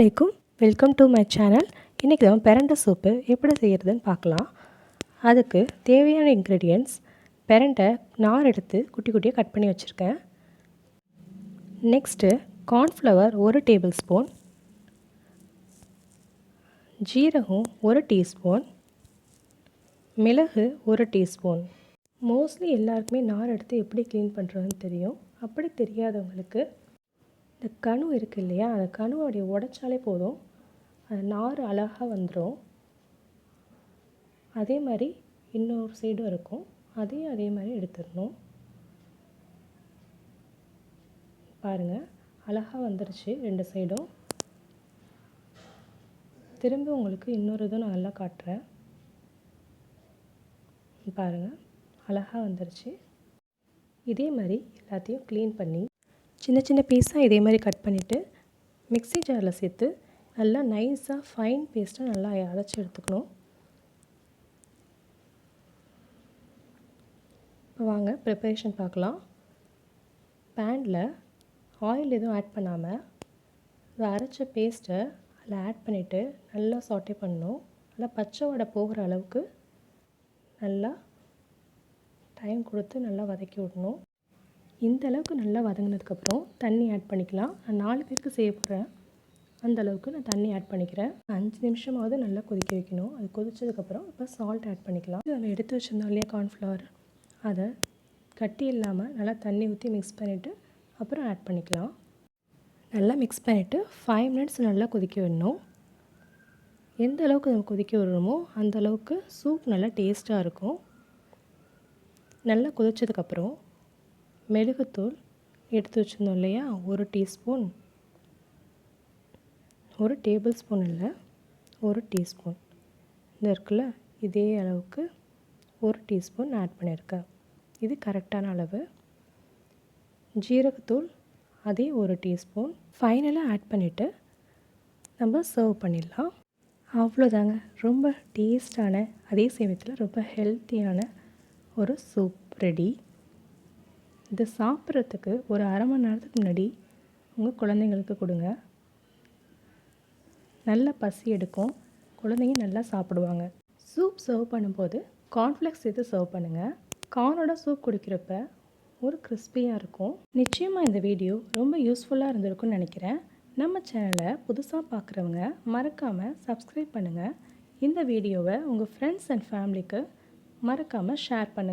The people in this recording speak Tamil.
அலைக்கும், வெல்கம் டு மை சேனல். இன்றைக்கி தான் பிரண்டை சூப்பு எப்படி செய்கிறதுன்னு பார்க்கலாம். அதுக்கு தேவையான இன்க்ரீடியன்ட்ஸ்: பிரண்டை நார் எடுத்து குட்டி குட்டியாக கட் பண்ணி வச்சுருக்கேன். நெக்ஸ்ட்டு கார்ன்ஃப்ளவர் 1 டேபிள் ஸ்பூன், ஜீரகம் 1 டீஸ்பூன், மிளகு 1 டீஸ்பூன். மோஸ்ட்லி எல்லாருக்குமே நார் எடுத்து எப்படி க்ளீன் பண்ணுறதுன்னு தெரியும். அப்படி தெரியாதவங்களுக்கு இந்த கணு இருக்குது இல்லையா, அந்த கணுவோடைய உடைச்சாலே போதும், அந்த நார் அழகாக வந்துடும். அதே மாதிரி இன்னொரு சைடும் இருக்கும், அதே மாதிரி எடுத்துடணும். பாருங்கள், அழகாக வந்துருச்சு 2 சைடும். திரும்ப உங்களுக்கு இன்னொரு இதுவும் நான் நல்லா காட்டுறேன். பாருங்கள், அழகாக வந்துருச்சு. இதே மாதிரி எல்லாத்தையும் க்ளீன் பண்ணி சின்ன சின்ன பீஸாக இதே மாதிரி கட் பண்ணிவிட்டு மிக்ஸி ஜாரில் சேர்த்து நல்லா நைஸாக ஃபைன் பேஸ்ட்டாக நல்லா அரைச்சி எடுத்துக்கணும். இப்போ வாங்க ப்ரிப்பரேஷன் பார்க்கலாம். பேனில் ஆயில் எதுவும் ஆட் பண்ணாமல் அதை அரைச்ச பேஸ்ட்டை அதில் ஆட் பண்ணிவிட்டு நல்லா சாட்டே பண்ணணும். நல்லா பச்சை வடை போகிற அளவுக்கு நல்லா டைம் கொடுத்து நல்லா வதக்கி விடணும். இந்த அளவுக்கு நல்லா வதங்கினதுக்கப்புறம் தண்ணி ஆட் பண்ணிக்கலாம். நான் 4 பேருக்கு செய்ய போகிறேன், அந்தளவுக்கு நான் தண்ணி ஆட் பண்ணிக்கிறேன். 5 நிமிஷமாவது நல்லா கொதிக்க வைக்கணும். அது கொதிச்சதுக்கப்புறம் இப்போ சால்ட் ஆட் பண்ணிக்கலாம். நம்ம எடுத்து வச்சுருந்தோம் இல்லையா கார்ன்ஃப்ளவர், அதை கட்டி இல்லாமல் நல்லா தண்ணி ஊற்றி மிக்ஸ் பண்ணிவிட்டு அப்புறம் ஆட் பண்ணிக்கலாம். நல்லா மிக்ஸ் பண்ணிவிட்டு 5 மினிட்ஸ் நல்லா கொதிக்க விடணும். எந்த அளவுக்கு நம்ம கொதிக்க விடுறோமோ அந்தளவுக்கு சூப் நல்லா டேஸ்ட்டாக இருக்கும். நல்லா கொதிச்சதுக்கப்புறம் மிளகுத்தூள் எடுத்து வச்சுருந்தோம் இல்லையா, 1 டீஸ்பூன், 1 டேபிள் ஸ்பூன் இல்லை, 1 டீஸ்பூன் இந்த இருக்குல்ல, இதே அளவுக்கு 1 டீஸ்பூன் ஆட் பண்ணியிருக்கேன். இது கரெக்டான அளவு. ஜீரகத்தூள் அதே 1 டீஸ்பூன் ஃபைனலாக ஆட் பண்ணிவிட்டு நம்ம சர்வ் பண்ணிடலாம். அவ்வளோதாங்க, ரொம்ப டேஸ்டான அதே சமயத்தில் ரொம்ப ஹெல்த்தியான ஒரு சூப் ரெடி. இது சாப்பிட்றதுக்கு ஒரு அரை மணி நேரத்துக்கு முன்னாடி உங்கள் குழந்தைங்களுக்கு கொடுங்க. நல்லா பசி எடுக்கும், குழந்தைங்க நல்லா சாப்பிடுவாங்க. சூப் சர்வ் பண்ணும்போது கார்ன்ஃப்ளெக்ஸ் சேர்த்து சர்வ் பண்ணுங்கள். கார்னோட சூப் குடிக்கிறப்ப ஒரு கிறிஸ்பியாக இருக்கும். நிச்சயமாக இந்த வீடியோ ரொம்ப யூஸ்ஃபுல்லாக இருந்திருக்கும்னு நினைக்கிறேன். நம்ம சேனலை புதுசாக பார்க்குறவங்க மறக்காமல் சப்ஸ்கிரைப் பண்ணுங்கள். இந்த வீடியோவை உங்கள் ஃப்ரெண்ட்ஸ் அண்ட் ஃபேமிலிக்கு மறக்காமல் ஷேர் பண்ணுங்கள்.